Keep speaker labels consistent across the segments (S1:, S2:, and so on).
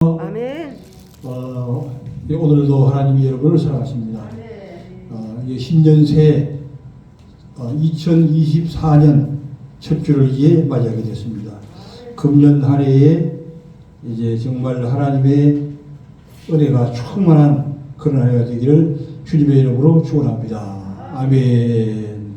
S1: 아멘.
S2: 오늘도 하나님이 여러분을 사랑하십니다. 신년새 2024년 첫 주를 이제 맞이하게 됐습니다. 금년 한 해에 이제 정말 하나님의 은혜가 충만한 그런 한 해가 되기를 주님의 이름으로 축원합니다. 아멘.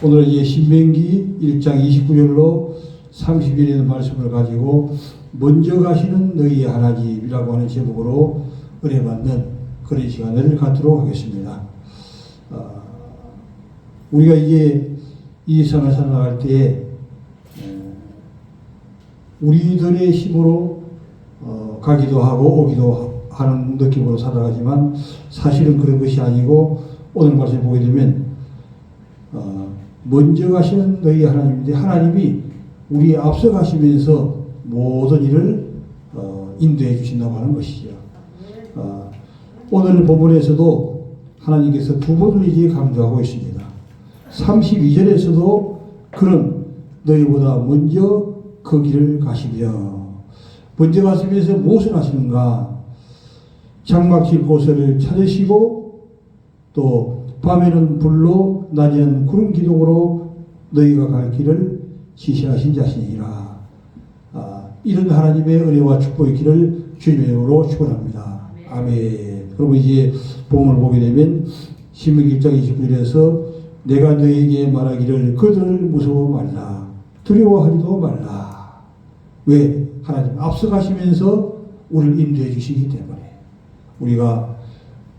S2: 오늘 이제 신명기 1장 29절로 30일의 말씀을 가지고 먼저 가시는 너희 하나님이라고 하는 제목으로 은혜 받는 그런 시간을 갖도록 하겠습니다. 우리가 이제 이 세상을 살아갈 때에 우리들의 힘으로 가기도 하고 오기도 하는 느낌으로 살아가지만 사실은 그런 것이 아니고 오늘 말씀을 보게 되면 먼저 가시는 너희 하나님인데 하나님이 우리 앞서 가시면서 모든 일을 인도해 주신다고 하는 것이죠. 오늘 본문에서도 하나님께서 두 번을 이제 강조하고 있습니다. 32절에서도 그런 너희보다 먼저 그 길을 가시며 먼저 가시면서 무엇을 하시는가? 장막질 곳을 찾으시고 또 밤에는 불로 낮에는 구름 기둥으로 너희가 갈 길을 지시하신 자신이라. 이런 하나님의 은혜와 축복의 길을 주님의 이름으로 축원합니다. 아멘. 그리고 이제 본문을 보게 되면 신명기 1장 29절에서 내가 너희에게 말하기를 그들을 무서워 말라 두려워하지도 말라. 왜? 하나님 앞서가시면서 우리를 인도해 주시기 때문에 우리가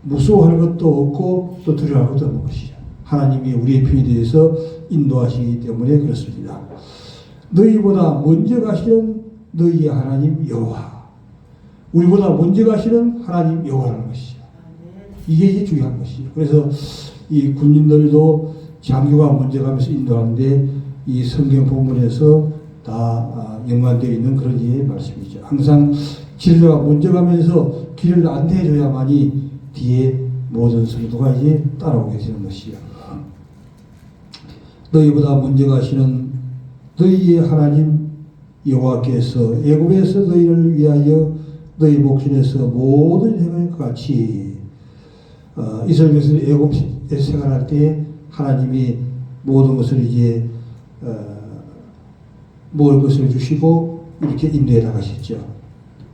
S2: 무서워하는 것도 없고 또 두려워할 것도 없는 것이죠. 하나님이 우리의 편에 대해서 인도하시기 때문에 그렇습니다. 너희보다 먼저 가시는 너희의 하나님 여호와, 우리보다 먼저 가시는 하나님 여호와라는 것이죠. 이게 이제 중요한 것이죠. 그래서 이 군인들도 장교가 먼저 가면서 인도하는데 이 성경 본문에서 다 연관되어 있는 그런 이의 말씀이죠. 항상 지도자가 먼저 가면서 길을 안내해줘야만이 뒤에 모든 성도가 이제 따라오게 되는 것이요. 너희보다 먼저 가시는 너희의 하나님 여호와께서 애굽에서 너희를 위하여 너희 목전에서 모든 행할 것 같이 이스라엘 백성이 애굽에 생활할 때 하나님이 모든 것을 이제 먹을 것을 주시고 이렇게 인도해 나가셨죠.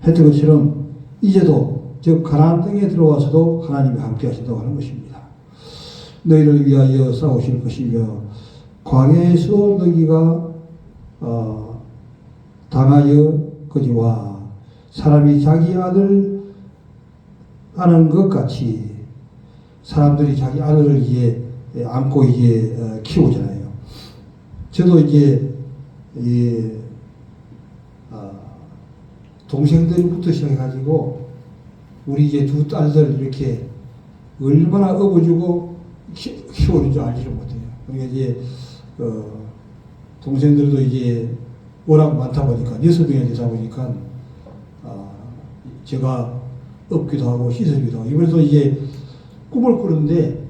S2: 했던 것처럼 이제도 즉 가나안 땅에 들어와서도 하나님이 함께 하신다고 하는 것입니다. 너희를 위하여 싸우실 것이며 광야에서 너희가 당하여 거지와 사람이 자기 아들 하는 것 같이 사람들이 자기 아들을 이제 안고 이제 키우잖아요. 저도 이제 동생들부터 시작해가지고 우리 이제 두 딸들 이렇게 얼마나 업어주고 키우는 줄 알지를 못해요. 그러니까 이제 동생들도 이제 워낙 많다 보니까 6명이 되다 보니까 제가 업기도 하고 씻어주기도 하고 이번에도 이제 꿈을 꾸는데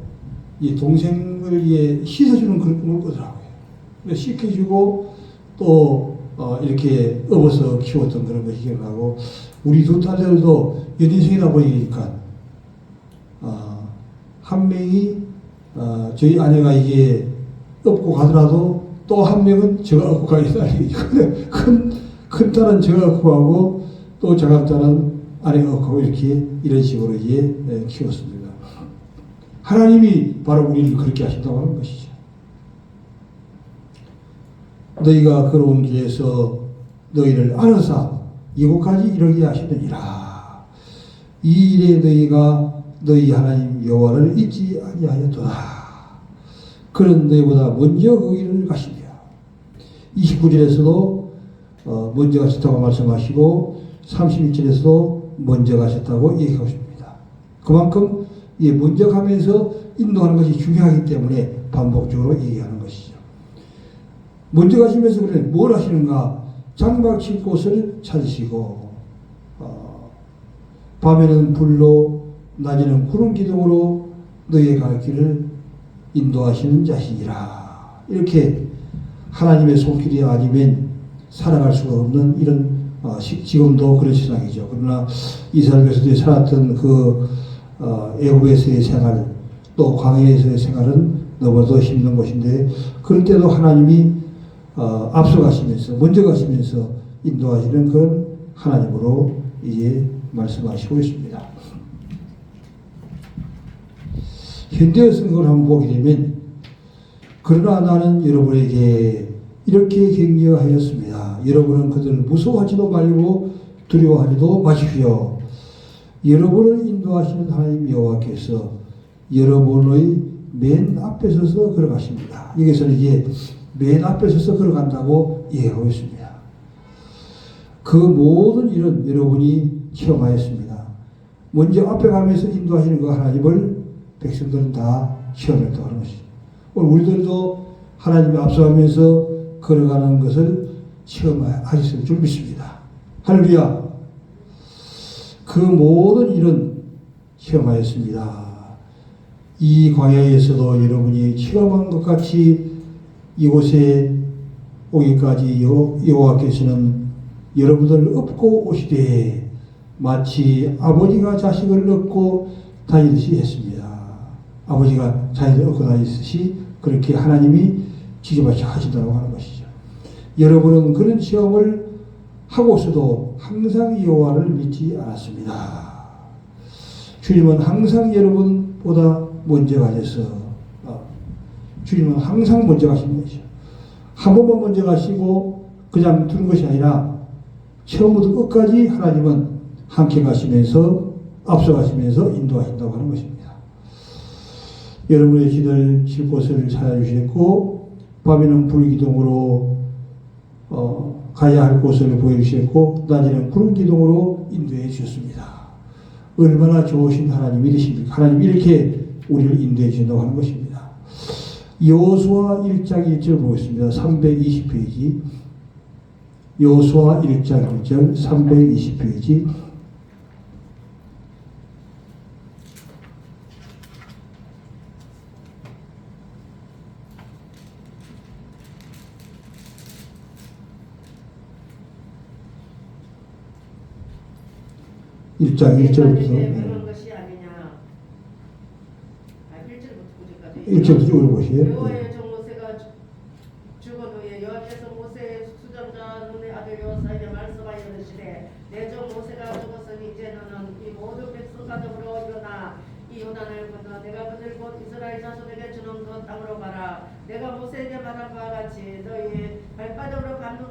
S2: 이 동생을 이제 씻어주는 그런 꿈을 꾸더라고요. 씻겨주고 또 이렇게 업어서 키웠던 그런 것이 기억나고 우리 두 딸들도 여동생이다 보니까 한 명이 저희 아내가 이게 업고 가더라도 또 한 명은 제가 업고 가기 딸이죠. 큰 딸은 제가 업고 가고 또 작은 딸은 아내가 업고 가고 이렇게 이런 식으로 이제 키웠습니다. 하나님이 바로 우리를 그렇게 하신다고 하는 것이죠. 너희가 걸어온 길에서 너희를 안으사 이곳까지 이르게 하시느니라. 이 일에 너희가 너희 하나님 여호와를 잊지 아니하였도다. 그는 너희보다 먼저 그 길을 가시며 29절에서도 먼저 가셨다고 말씀하시고 31절에서도 먼저 가셨다고 얘기하고 있습니다. 그만큼 먼저 가면서 인도하는 것이 중요하기 때문에 반복적으로 얘기하는 것이죠. 먼저 가시면서 그래 뭘 하시는가? 장막 칠 곳을 찾으시고 밤에는 불로 낮에는 구름 기둥으로 너희의 갈 길을 인도하시는 자신이라. 이렇게 하나님의 손길이 아니면 살아갈 수가 없는 이런 지금도 그런 세상이죠. 그러나 이스라엘 백성들이 살았던 그 애굽에서의 생활, 또 광야에서의 생활은 너무도 힘든 것인데, 그럴 때도 하나님이 앞서가시면서, 먼저 가시면서 인도하시는 그런 하나님으로 이제 말씀하시고 있습니다. 현대어 성경을 한번 보게 되면, 그러나 나는 여러분에게 이렇게 격려하였습니다. 여러분은 그들을 무서워하지도 말고 두려워하지도 마십시오. 여러분을 인도하시는 하나님 여호와께서 여러분의 맨 앞에 서서 걸어가십니다. 여기서는 이제 맨 앞에 서서 걸어간다고 이해하고 있습니다. 그 모든 일은 여러분이 체험하였습니다. 먼저 앞에 가면서 인도하시는 그 하나님을 백성들은 다 체험했다고 하는 것이죠. 오늘 우리들도 하나님이 앞서가면서 걸어가는 것을 체험하실 줄 믿습니다. 할렐루야. 그 모든 일은 체험하였습니다. 이 광야에서도 여러분이 체험한 것 같이 이곳에 오기까지 여호와께서는 여러분들을 업고 오시되 마치 아버지가 자식을 업고 다니듯이 했습니다. 아버지가 자식을 업고 다니듯이 그렇게 하나님이 지켜봐서 하신다고 하는 것이죠. 여러분은 그런 체험을 하고서도 항상 여호와를 믿지 않았습니다. 주님은 항상 여러분보다 먼저 가셔서 주님은 항상 먼저 가시는 것이죠. 한 번만 먼저 가시고 그냥 두는 것이 아니라 처음부터 끝까지 하나님은 함께 가시면서 앞서 가시면서 인도하신다고 하는 것입니다. 여러분의 길을 칠 곳을 찾아주셨고 밤에는 불기둥으로 가야 할 곳을 보여주셨고 낮에는 구름 기둥으로 인도해 주셨습니다. 얼마나 좋으신 하나님이 되십니까? 하나님 이렇게 우리를 인도해 주신다고 하는 것입니다. 여호수아 1장 1절 보겠습니다. 320페이지. 여호수아 1장 1절 320페이지. 일장 1절부터 1절부터 읽어보시죠.
S1: 여호와의 종 모세가 죽은 후에 여호와께서 모세의 수전자 눈의 아들 여호사에게 말씀하여 이르시되 내 종 모세가 죽었으니 이제 너는 이 모든 백성과 더불어 일어나 이 요단을 건너 내가 그들 곧 이스라엘 자손에게 주는 그 땅으로 가라. 내가 모세에게 말한 바와 같이 너희 발바닥으로 밟는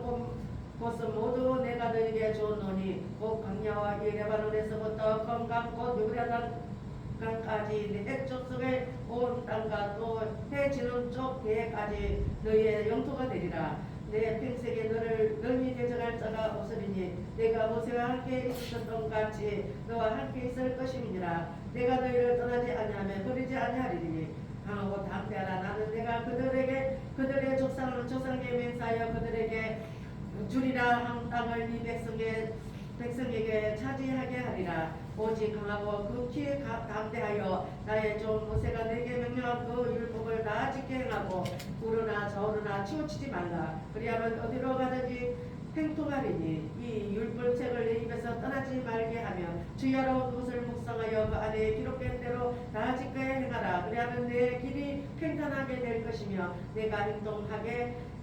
S1: 곳은 모두 내가 너희에게 주었노니 곧 광야와 이 레바논에서부터 건강 곧 유브라단 강까지 내 액조 속에 온 땅과 또 해 지는 쪽 대까지 너희의 영토가 되리라. 내 평생에 너희 대적할 자가 없으리니 내가 모세와 함께 있었던 같이 너와 함께 있을 것임이니라. 내가 너희를 떠나지 아니하며 버리지 아니하리니 강하고 담대하라. 나는 내가 그들의 조상에게 맹세하여 그들에게 주리라 한 땅을 네 백성에게 차지하게 하리라. 오직 강하고 극히 담대하여 나의 종 모세가 내게 명령한 그 율법을 다 지켜 행하고 우르나 저르나 치우치지 말라. 그리하면 어디로 가든지 행통하리니 이 율법책을 내 입에서 떠나지 말게 하며 주야로 그것을 묵상하여 그 안에 기록된 대로 다 지켜 행하라. 그리하면 내 길이 평탄하게 될 것이며 내가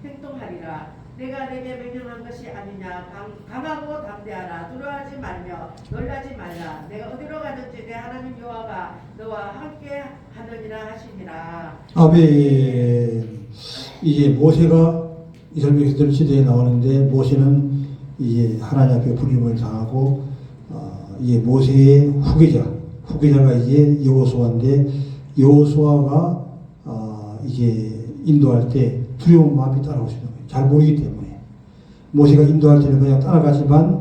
S1: 행동하리라. 내가 내게 명령한 것이 아니냐. 강하고 담대하라. 두려워하지 말며 놀라지 말라. 내가 어디로 가든지 내 하나님 여호와가 너와 함께 하느니라 하시니라.
S2: 아멘. 이제 모세가 이스라엘 백성들 시대에 나오는데 모세는 이제 하나님 앞에 부림을 당하고 이제 모세의 후계자가 이제 여호수아인데 여호수아가 이제 인도할 때 두려운 마음이 따라오시는 거예요. 잘 모르기 때문에. 모세가 인도할 때는 그냥 따라가지만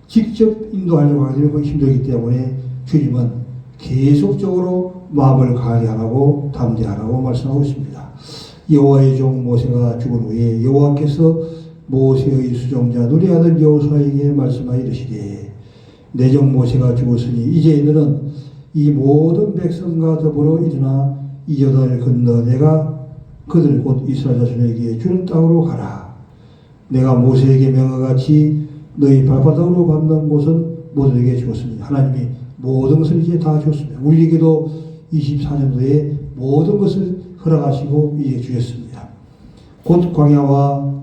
S2: 직접 인도하려고 하기는 힘들기 때문에 주님은 계속적으로 마음을 강하게 하라고 담대하라고 말씀하고 있습니다. 여호와의 종 모세가 죽은 후에 여호와께서 모세의 수종자 눈의 아들 여호수아에게 말씀하여 이르시되 내 종 모세가 죽었으니 이제 너는 이 모든 백성과 더불어 일어나 이 요단을 건너 내가 그들 곧 이스라엘 자손에게 주는 땅으로 가라. 내가 모세에게 명하같이 너희 발바닥으로 밟는 곳은 모두에게 주었으니 하나님이 모든 것을 이제 다 주었습니다. 우리에게도 24년도에 모든 것을 허락하시고 이제 주셨습니다. 곧 광야와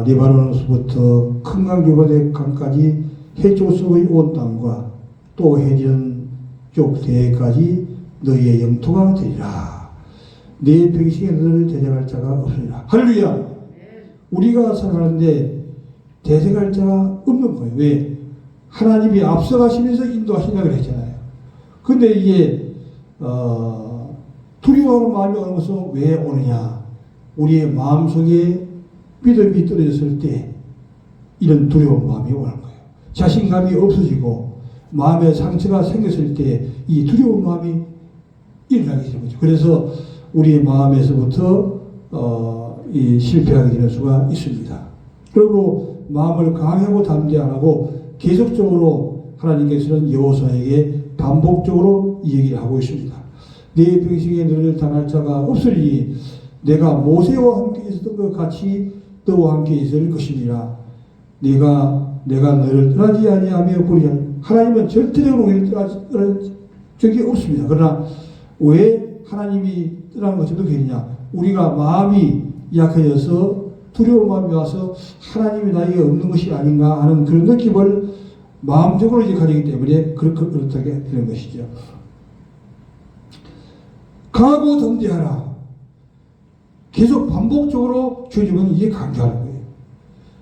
S2: 리바논에서부터 큰 강 유바데 강까지 해쪽 속의 온 땅과 또 해지는 쪽 대해까지 너희의 영토가 되리라. 네 백성의 너를 대적할 자가 없으리라. 할렐루야. 우리가 살아가는데 대적할 자가 없는 거예요. 왜? 하나님이 앞서가시면서 인도하신다고 그랬잖아요. 근데 이게 두려워하는 마음이 오는 것은 왜 오느냐? 우리의 마음속에 믿음이 떨어졌을 때 이런 두려운 마음이 오는 거예요. 자신감이 없어지고 마음에 상처가 생겼을 때 이 두려운 마음이 일어나게 되는 거죠. 그래서 우리의 마음에서부터 이 실패하게 되는 수가 있습니다. 그리고 마음을 강하고 담대하라고 계속적으로 하나님께서는 여호수아에게 반복적으로 이 얘기를 하고 있습니다. 네 병식에 너를 당할 자가 없으리니 내가 모세와 함께 있었던 것 같이 너와 함께 있을 것이니라. 내가 너를 떠나지 아니하며 버리지 아니하며. 하나님은 절대적으로 우리를 떠날 적이 없습니다. 그러나 왜 하나님이 떠나는 것이 되느냐? 우리가 마음이 약해져서 두려운 마음이 와서 하나님이 나에게 없는 것이 아닌가 하는 그런 느낌을 마음적으로 이제 가지기 때문에 그렇게 되는 것이죠. 강하고 담대하라. 계속 반복적으로 주님은 이게 강조하는 거예요.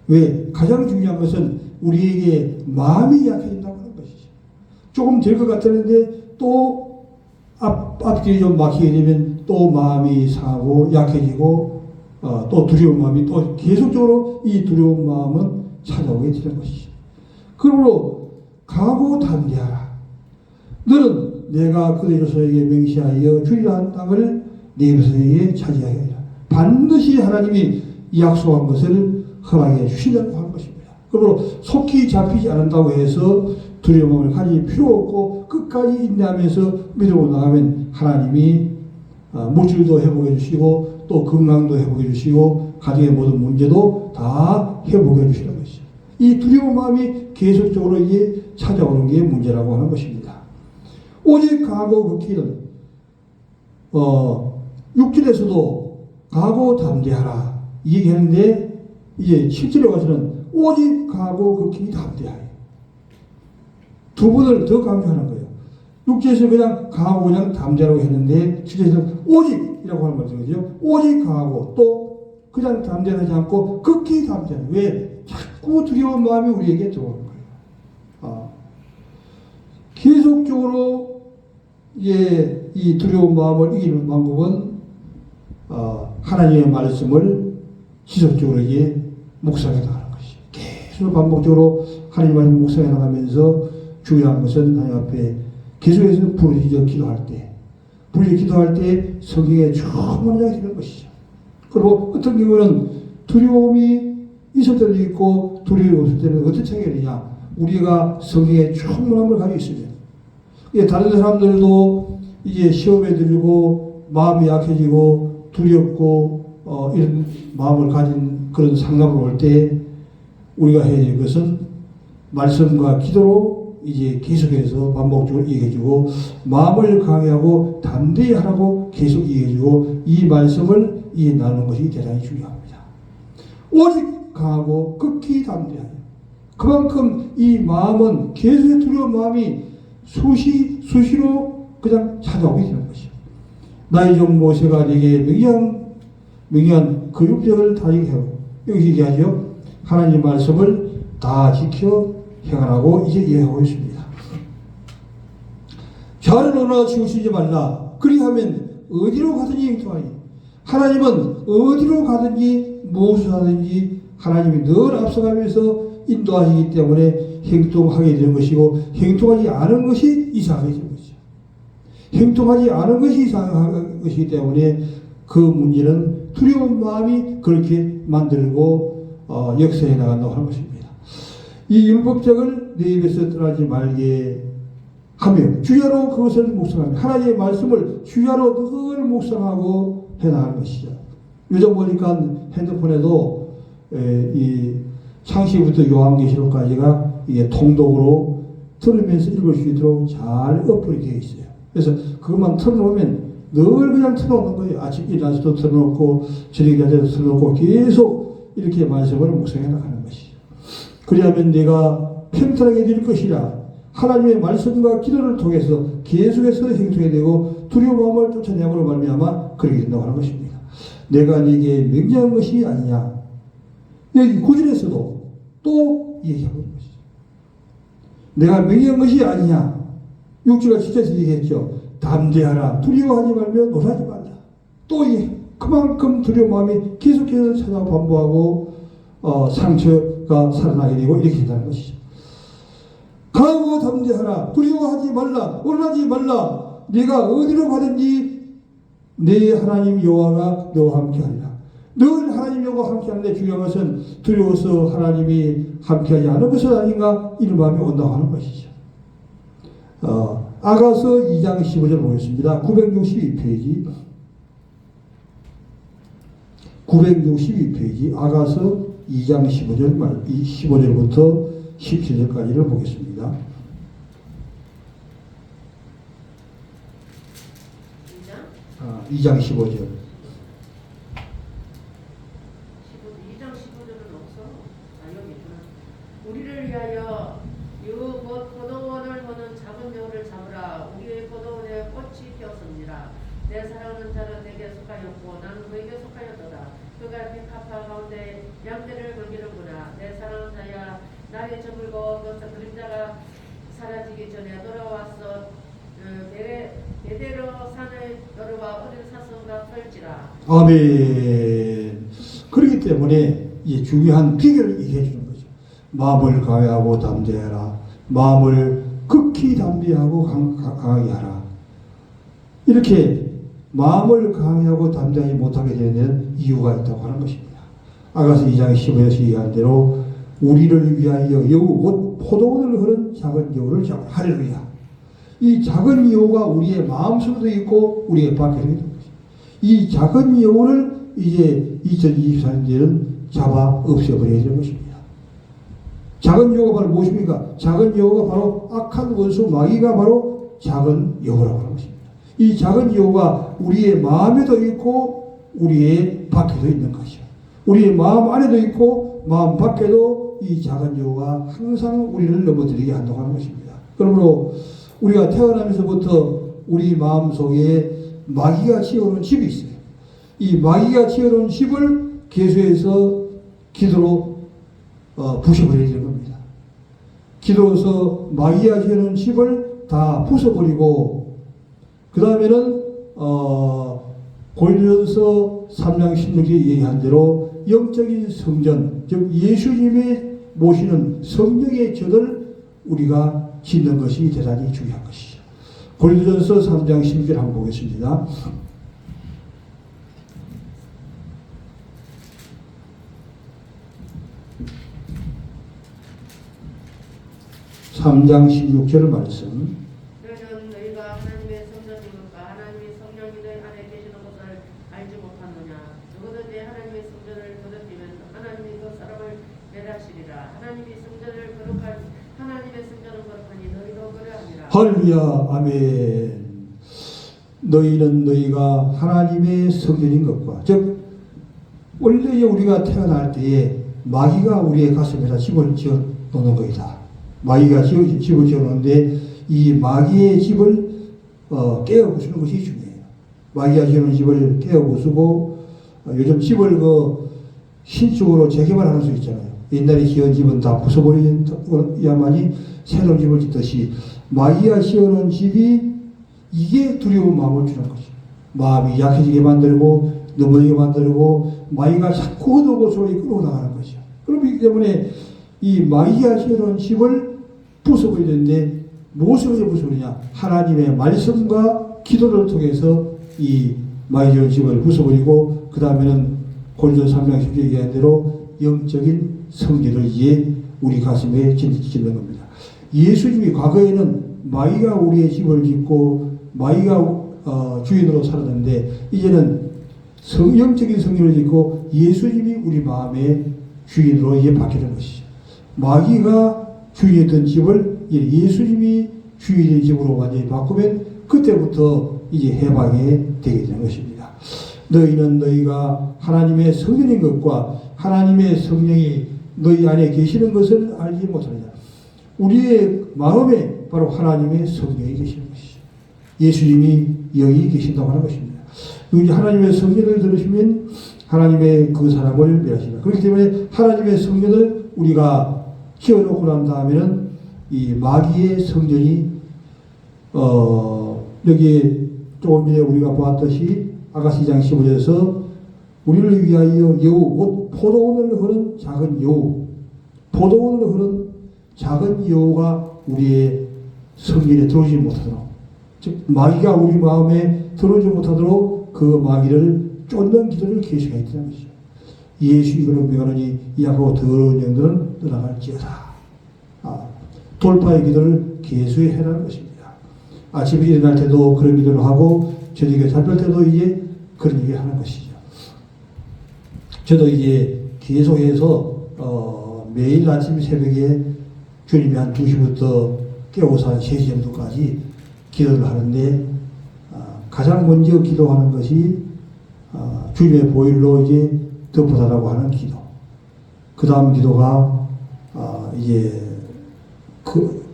S2: 왜? 가장 중요한 것은 우리에게 마음이 약해진다고 하는 것이죠. 조금 될 것 같았는데 또 앞길이 좀 막히게 되면 또 마음이 상하고 약해지고 또 두려운 마음이 또 계속적으로 이 두려운 마음은 찾아오게 되는 것이죠. 그러므로 강하고 담대하라. 너는 내가 그들에게서에게 맹세하여 주리라 한 땅을 네 백성에게 차지하게 하리라. 반드시 하나님이 약속한 것을 허락해 주시려고 하는 것입니다. 그러므로 속히 잡히지 않는다고 해서 두려움을 가질 필요 없고 끝까지 인내하면서 믿음으로 나가면 하나님이 물질도 회복해 주시고 또 건강도 회복해 주시고 가정의 모든 문제도 다 회복해 주시는 것이죠. 이 두려운 마음이 계속적으로 이게 찾아오는 게 문제라고 하는 것입니다. 오직 강하고 극기는 6절에서도 강하고 담대하라 이 얘기하는데 이제 7절에 가서는 오직 강하고 극히 담대하라 두 번을 더 강조하는 거예요. 6절에서 그냥 강하고 그냥 담대하라고 했는데 7절에서는 오직이라고 하는 거죠. 오직 강하고 또 그냥 담대하지 않고 극히 담대하라. 왜? 자꾸 두려운 마음이 우리에게 들어오는 거예요. 계속적으로 이 두려운 마음을 이기는 방법은 하나님의 말씀을 지속적으로 묵상해 나가는 것이죠. 계속 반복적으로 하나님 말씀 묵상해 나가면서 중요한 것은 하나님 앞에 계속해서 부르짖어 기도할 때 성경에 충분하게 되는 것이죠. 그리고 어떤 경우는 두려움이 있을 때도 있고 두려움이 없을 때는 어떤 차이가 있느냐? 우리가 성경에 충분함을 가지고 있으면 다른 사람들도 이제 시험에 들고 마음이 약해지고 두렵고 이런 마음을 가진 그런 상담을 올 때 우리가 해야 될 것은 말씀과 기도로 이제 계속해서 반복적으로 얘기해주고 마음을 강해하고 담대히 하라고 계속 얘기해주고 이 말씀을 나누는 것이 대단히 중요합니다. 오직 강하고 극히 담대하여 그만큼 이 마음은 계속의 두려운 마음이 수시로 그냥 찾아오게 되는 것이요. 나의 종 모세가 네게 명령한 그 율법을 다 얘기하고 여기 얘기하죠. 하나님 말씀을 다 지켜 행하라고 이제 이해하고 있습니다. 좌를 오나 치우치지 말라. 그리하면 어디로 가든지 행통하니 하나님은 어디로 가든지 무엇을 하든지 하나님이 늘 앞서가면서 인도하시기 때문에 행동하게 되는 것이고 행동하지 않은 것이 이상하게 되는 것이죠. 행동하지 않은 것이 이상한 것이기 때문에 그 문제는 두려운 마음이 그렇게 만들고 역사해 나간다고 하는 것입니다. 이 율법책을 내 입에서 떠나지 말게 하며 주야로 그것을 묵상하며 하나님의 말씀을 주야로 늘 묵상하고 해나가는 것이죠. 요즘 보니까 핸드폰에도 이 창세기부터 요한계시록까지가 이게 통독으로 들으면서 읽을 수 있도록 잘 어플이 되어 있어요. 그래서 그것만 틀어놓으면 늘 그냥 틀어놓는 거예요. 아침 일어나서도 틀어놓고 저녁에 가서도 틀어놓고 계속 이렇게 말씀을 묵상해 나가는 것이죠. 그리하면 내가 평탄하게 될 것이라 하나님의 말씀과 기도를 통해서 계속해서 행동해야 되고 두려운 마음을 쫓아내므로 말미암아 그렇게 된다고 하는 것입니다. 내가 네게 명령한 것이 아니냐. 여기 9절에서도 또 얘기하고 있는 것이죠. 내가 명령한 것이 아니냐. 6절과 7절에서 얘기했죠. 담대하라. 두려워하지 말며 놀라지 말라. 또 그만큼 두려운 마음이 계속해서 찾아 반복하고 상처가 살아나게 되고 이렇게 된다는 것이죠. 강하고 담대하라. 두려워하지 말라. 놀라지 말라. 네가 어디로 가든지 내 하나님 여호와가 너와 함께하리라. 늘 하나님 여호와가 함께하는데 중요한 것은 두려워서 하나님이 함께하지 않은 것은 아닌가 이런 마음이 온다고 하는 것이죠. 아가서 2장 15절 보겠습니다. 962페이지 962페이지 아가서 2장 15절부터 17절까지를 보겠습니다. 2장 15절
S1: 2장 15절은 없어. 여기 있구나. 우리를 위하여 곧 포도원을 보는 작은 여우를 잡으라. 우리의 포도원에 꽃이 피었습니다. 내 사랑하는 자는 내게 속하였고 나는 그에게 속하였도다. 그가 백합화 가운데 양떼를 먹이는구나. 내 사랑하는 자야 날이 저물고 그림자가 사라지기 전에 돌아와서 대대로 산의 너르와 어린 사슴과 털지라.
S2: 아멘. 그렇기 때문에 이 중요한 비결을 얘기해 주는 거죠. 마음을 강하고 담대하라. 마음을 극히 담대하고 강하게 하라. 이렇게 마음을 강하고 담대하지 못하게 되는 이유가 있다고 하는 것입니다. 아가서 2장 15에서 얘기한 대로 우리를 위하여 여우 곧 포도원을 흐른 작은 여우를 잡으라. 할렐루야. 이 작은 여우가 우리의 마음속에도 있고 우리의 밖에도 있는 것입니다. 이 작은 여우를 이제 2024년에는 잡아 없애버려야 되는 것입니다. 작은 여우가 바로 무엇입니까? 작은 여우가 바로 악한 원수 마귀가 바로 작은 여우라고 하는 것입니다. 이 작은 여우가 우리의 마음에도 있고 우리의 밖에도 있는 것이죠. 우리의 마음 안에도 있고 마음 밖에도 이 작은 여우가 항상 우리를 넘어뜨리게 한다고 하는 것입니다. 그러므로 우리가 태어나면서부터 우리 마음속에 마귀가 지어놓은 집이 있어요. 이 마귀가 지어놓은 집을 계속해서 기도로 부숴버려야 되는 겁니다. 기도로서 마귀가 지어놓은 집을 다 부숴버리고 그 다음에는 고린도전서 3장 16절에 얘기한 대로 영적인 성전, 즉 예수님이 모시는 성령의 전을 우리가 짓는 것이 대단히 중요한 것이죠. 고린도전서 3장 16절 한번 보겠습니다. 3장 16절 말씀.
S1: 너희는 너희가 하나님의 성전이니까 하나님의 성령이 너희 안에 계시는 것을 알지 못하느냐. 누구든지 하나님의 성전을 더럽히면 하나님이 그 사람을 멸하시리라. 하나님의 성전을 거룩한 하나님의 성전을 거룩하니 너희도 그러하니라.
S2: 할렐루야. 아멘. 너희는 너희가 하나님의 성전인 것과 즉 원래 우리가 태어날 때에 마귀가 우리의 가슴에다 집을 지어 놓는 것이다. 마귀가 집을 지어 놓는데 이 마귀의 집을 깨어 부수는 것이 중요해요. 마귀가 지어 놓은 집을 깨어 부수고 요즘 집을 신축으로 재개발하는 수 있잖아요. 옛날에 지은 집은 다 부숴버려야만이 새로운 집을 짓듯이 마귀가 지어놓은 집이 이게 두려운 마음을 주는 거죠. 마음이 약해지게 만들고 넘어지게 만들고 마귀가 자꾸 어두운 곳으로 이끌어 나가는 거죠. 그렇기 때문에 이 마귀가 지어놓은 집을 부숴버려야 되는데 무엇으로 부숴버리냐? 하나님의 말씀과 기도를 통해서 이 마귀가 지어놓은 집을 부숴버리고 그 다음에는 고린도서 3장 10절에 얘기한 대로 영적인 성전을 이제 우리 가슴에 짓는 겁니다. 예수님이 과거에는 마귀가 우리의 집을 짓고 마귀가 주인으로 살았는데 이제는 영적인 성전을 짓고 예수님이 우리 마음에 주인으로 이제 바뀌는 것이죠. 마귀가 주인이었던 집을 예수님이 주인의 집으로 완전히 바꾸면 그때부터 이제 해방이 되게 되는 것입니다. 너희는 너희가 하나님의 성령인 것과 하나님의 성령이 너희 안에 계시는 것을 알지 못하느냐. 우리의 마음에 바로 하나님의 성령이 계시는 것이죠. 예수님이 여기 계신다고 하는 것입니다. 여기 하나님의 성령을 들으시면 하나님의 그 사람을 멸하신다. 그렇기 때문에 하나님의 성령을 우리가 키워놓고 난 다음에는 이 마귀의 성전이 여기 조금 전에 우리가 보았듯이 아가서 2장 15절에서 우리를 위하여 여우, 곧 포도원을 흐른 작은 여우, 포도원을 흐른 작은 여우가 우리의 성전에 들어오지 못하도록, 즉 마귀가 우리 마음에 들어오지 못하도록 그 마귀를 쫓는 기도를 계속해야 된다는 것이죠. 예수 이름으로 명하노니 이 악하고 더러운 영들은 떠나갈지어다. 돌파의 기도를 계속해라는 것입니다. 아침에 일어날 때도 그런 기도를 하고 저녁에 잠들 때도 이제 그런 얘기를 하는 것이죠. 저도 이제 계속해서 매일 아침 새벽에 주님이 한 2시부터 깨워서 한 3시 정도까지 기도를 하는데 가장 먼저 기도하는 것이 주님의 보혈로 이제 덮어달라고 하는 기도. 그 다음 기도가 이제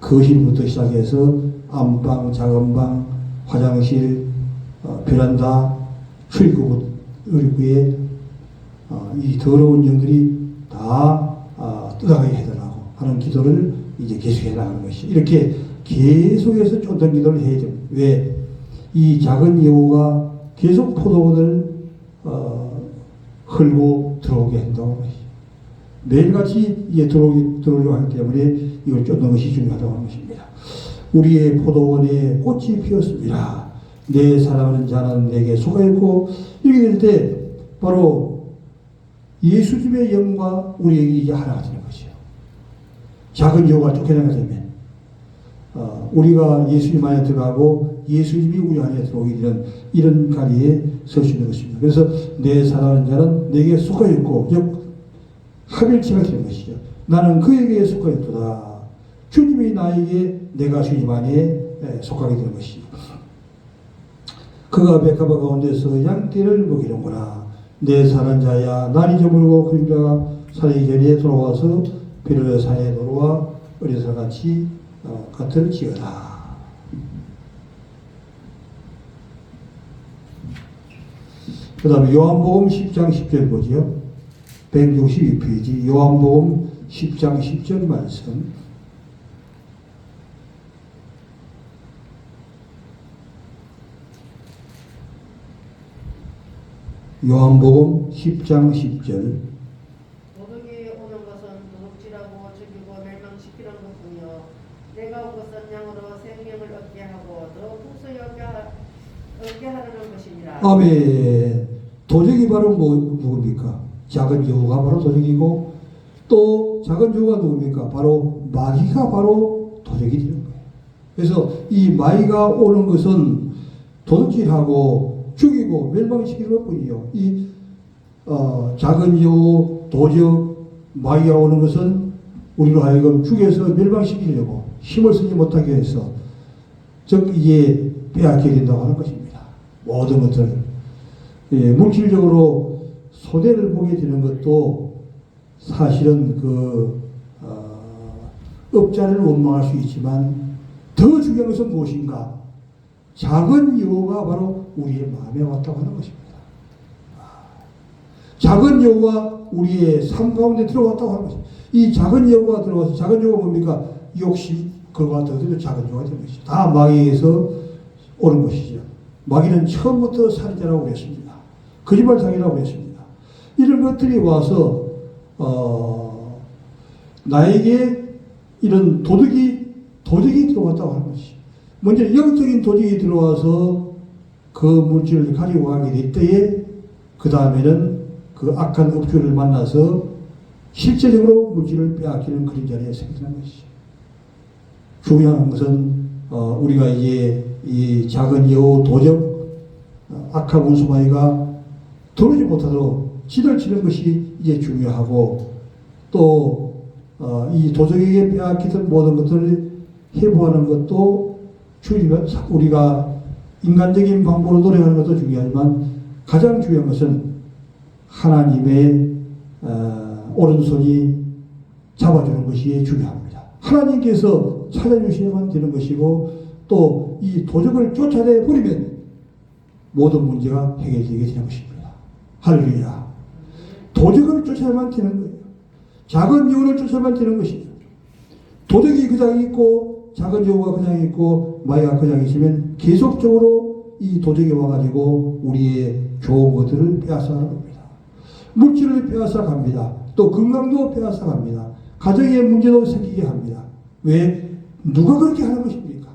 S2: 거실부터 시작해서 안방, 작은방, 화장실, 베란다, 출입구에 이 더러운 영들이 다 떠나가게 해달라고 하는 기도를 이제 계속해 나가는 것이죠. 이렇게 계속해서 쫓는 기도를 해야 됩니다. 왜? 이 작은 여우가 계속 포도원을 흘고 들어오게 한다고 하는 것이죠. 매일같이 이제 들어오려고 하기 때문에 이걸 쫓는 것이 중요하다고 하는 것입니다. 우리의 포도원에 꽃이 피었습니다. 내 사랑하는 자는 내게 속하였고, 이렇게 될 때 바로 예수님의 영과 우리에게 이제 하나가 되는 것이요. 작은 여우가 쫓겨나게 되면 우리가 예수님 안에 들어가고 예수님이 우리 안에 들어오게 되는 이런 자리에 설 수 있는 것입니다. 그래서 내 사랑하는 자는 내게 속하였고, 즉 합일치가 되는 것이죠. 나는 그에게 속하였도다. 주님이 나에게 내가 주님 안에 속하게 되는 것이죠. 그가 백합화 가운데서 양떼를 먹이는구나. 내 사는 자야, 날이 저물고 그림자가 사르기 전에 돌아와서 비로소 산에 돌아와 어린사같이 밭을 지어라. 그 다음에 요한복음 10장 10절 보지요. 162페이지 요한복음 10장 10절 말씀. 요한복음 10장 10절.
S1: 도둑이 오는 것은 도둑질하고 죽이고 멸망시키는 것이며 내가 온 것은 양으로 생명을 얻게 하고 더 풍성히 얻게 하려는 것이니라.
S2: 아멘. 도적이 바로 누굽니까? 작은 여우가 바로 도적이고, 또 작은 여우가 누굽니까? 바로 마귀가 바로 도적이 되는 거예요. 그래서 이 마귀가 오는 것은 도둑질하고 죽이고 멸망시키는 것뿐이요. 이 작은 여우, 도적, 마귀가 오는 것은 우리로 하여금 죽여서 멸망시키려고 힘을 쓰지 못하게 해서, 즉 이제 빼앗게 된다고 하는 것입니다. 모든 것을. 물질적으로 손해를 보게 되는 것도 사실은 업자를 원망할 수 있지만, 더 중요한 것은 무엇인가? 작은 여우가 바로 우리의 마음에 왔다고 하는 것입니다. 작은 여우가 우리의 삶 가운데 들어왔다고 하는 것입니다. 이 작은 여우가 들어와서, 작은 여우가 뭡니까? 욕심, 그거와 더해서 작은 여우가 되는 것이죠. 다 마귀에서 오는 것이죠. 마귀는 처음부터 살인자라고 그랬습니다. 거짓말상이라고 했습니다. 이런 것들이 와서 나에게 이런 도둑이 들어왔다고 하는 것이죠. 먼저 영적인 도둑이 들어와서 그 물질을 가지고 가게 될 때에, 그 다음에는 그 악한 업주를 만나서 실제적으로 물질을 빼앗기는 그런 자리에 생기는 것이죠. 중요한 것은 우리가 이제 이 작은 여우, 도적, 악한 원수마귀가 들어오지 못하도록 지도를 치는 것이 이제 중요하고, 또 이 도적에게 빼앗기던 모든 것들을 회복하는 것도 주님은 우리가 인간적인 방법으로 노력하는 것도 중요하지만 가장 중요한 것은 하나님의 오른손이 잡아주는 것이 중요합니다. 하나님께서 찾아주셔야만 되는 것이고 또 이 도적을 쫓아내 버리면 모든 문제가 해결되게 되는 것입니다. 할렐루야. 도적을 쫓아야만 되는 거예요. 작은 여우를 쫓아야만 되는 것입니다. 도적이 그냥 있고 작은 여우가 그냥 있고 마귀가 그냥 있으면 계속적으로 이 도적이 와가지고 우리의 좋은 것들을 빼앗아가는 겁니다. 물질을 빼앗아갑니다. 또 건강도 빼앗아갑니다. 가정의 문제도 생기게 합니다. 왜? 누가 그렇게 하는 것입니까?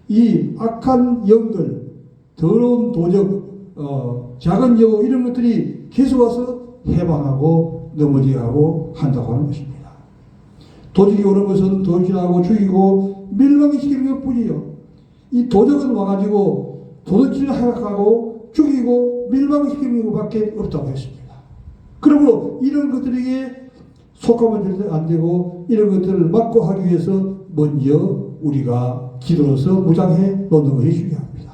S2: 이 악한 영들, 더러운 도적, 작은 여우 이런 것들이 계속 와서 해방하고 넘어지게 하고 한다고 하는 것입니다. 도적이 오는 것은 도둑질하고 죽이고 멸망시키는 것뿐이요. 이 도적은 와가지고 도둑질을 하락하고 죽이고 멸망시키는 것밖에 없다고 했습니다. 그러므로 이런 것들에게 속하면 절대 안 되고 이런 것들을 막고 하기 위해서 먼저 우리가 기도로서 무장해 놓는 것이 중요합니다.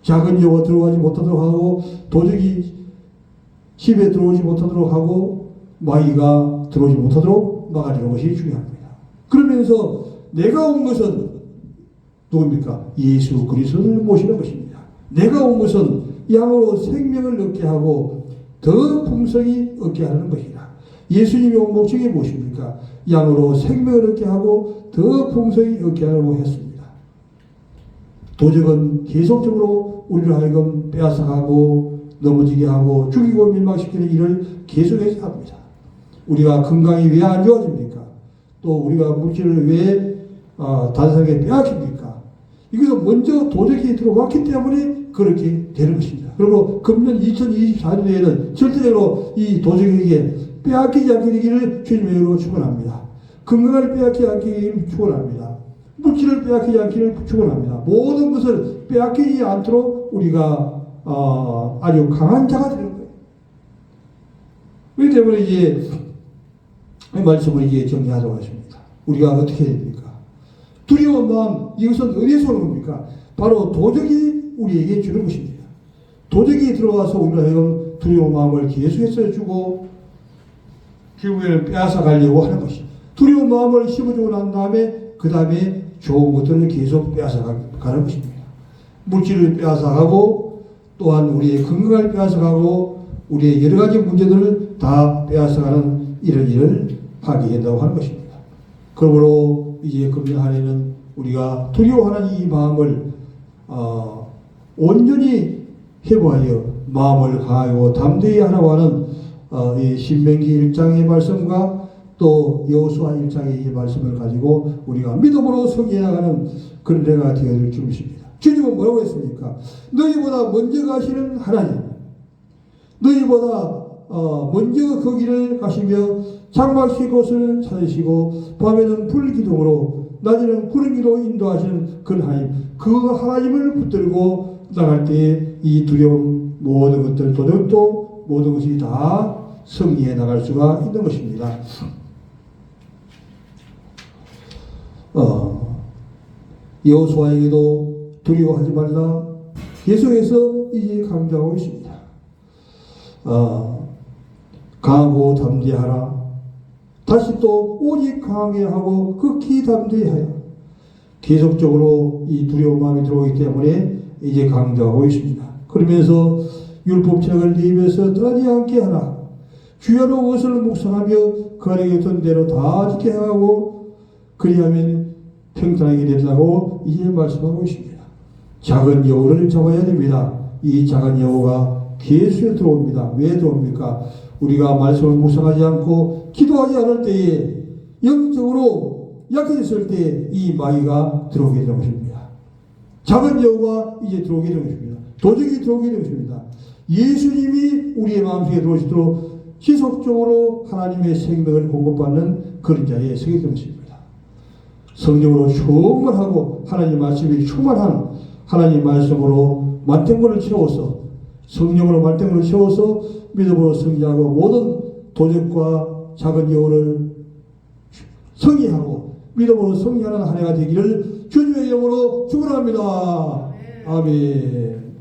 S2: 작은 여우가 들어가지 못하도록 하고 도적이 집에 들어오지 못하도록 하고 마귀가 들어오지 못하도록 막아주는 것이 중요합니다. 그러면서 내가 온 것은 누굽니까? 예수 그리스도를 모시는 것입니다. 내가 온 것은 양으로 생명을 얻게 하고 더 풍성히 얻게 하는 것이다. 예수님이 온 목적이 무엇입니까? 양으로 생명을 얻게 하고 더 풍성히 얻게 하려고 했습니다. 도적은 계속적으로 우리를 하여금 빼앗아가고 넘어지게 하고 죽이고 멸망시키는 일을 계속해서 합니다. 우리가 건강이 왜 안 좋아집니까? 또 우리가 물질을 왜 단순하게 빼앗깁니까? 이것은 먼저 도적이 들어왔기 때문에 그렇게 되는 것입니다. 그리고 금년 2024년에는 절대로 이 도적에게 빼앗기지 않게 되기를 주님으로 축원합니다. 건강을 빼앗기지 않게 되기를 축원합니다. 물질을 빼앗기지 않기를 축원합니다. 모든 것을 빼앗기지 않도록 우리가 아주 강한 자가 되는 거예요. 그렇기 때문에 이제 이 말씀을 이제 정리하도록 하겠습니다. 우리가 어떻게 해야 됩니까? 두려운 마음, 이것은 어디서 오는 겁니까? 바로 도적이 우리에게 주는 것입니다. 도적이 들어와서 우리가 하여금 두려운 마음을 계속해서 주고 결국에는 빼앗아 가려고 하는 것입니다. 두려운 마음을 심어주고 난 다음에 그 다음에 좋은 것들을 계속 빼앗아 가는 것입니다. 물질을 빼앗아 가고 또한 우리의 건강을 빼앗아 가고 우리의 여러 가지 문제들을 다 빼앗아 가는 이런 일을 하게 된다고 하는 것입니다. 그러므로 이제 금년 한 해는 우리가 두려워하는 이 마음을 온전히 회복하여 마음을 강하고 담대히 하라고 하는 이 신명기 1장의 말씀과 또 여호수아 1장의 이 말씀을 가지고 우리가 믿음으로 성취해 나가는 그런 때가 되어질 줄 믿습니다. 주님은 뭐라고 했습니까? 너희보다 먼저 가시는 하나님, 너희보다 먼저 그 길을 가시며 장막실 곳을 찾으시고 밤에는 불기둥으로 낮에는 구름기로 인도하시는 그 하나님, 그 하나님을 붙들고 나갈 때 이 두려움 모든 것들 도덕도 모든 것이 다 승리해 나갈 수가 있는 것입니다. 여호수아에게도 두려워하지 말라 계속해서 이제 강조하고 있습니다. 강하고 담대하라. 다시 또 오직 강하게 하고 극히 담대하여 계속적으로 이 두려운 마음이 들어오기 때문에 이제 강조하고 있습니다. 그러면서 율법책을 네 입에서 떠나지 않게 하라. 주야로 무엇을 묵상하며 그 안에 곁은 대로 다 지켜 행하고 그리하면 평탄하게 된다고 이제 말씀하고 있습니다. 작은 여우를 잡아야 됩니다. 이 작은 여우가 계속해 들어옵니다. 왜 들어옵니까? 우리가 말씀을 묵상하지 않고 기도하지 않을 때에 영적으로 약해졌을 때 이 마귀가 들어오게 되는 것입니다. 작은 여우가 이제 들어오게 되는 것입니다. 도적이 들어오게 되는 것입니다. 예수님이 우리의 마음속에 들어오시도록 지속적으로 하나님의 생명을 공급받는 그런 자리에 서게 되는 것입니다. 성령으로 충만하고 하나님 말씀이 충만한 하나님 말씀으로 만탱고를 채워서 성령으로 만탱고를 채워서 믿음으로 승리하고 모든 도적과 작은 여호를 성의하고 믿음으로 성의하는 한 해가 되기를 주님의 이름으로 축원합니다. 아멘.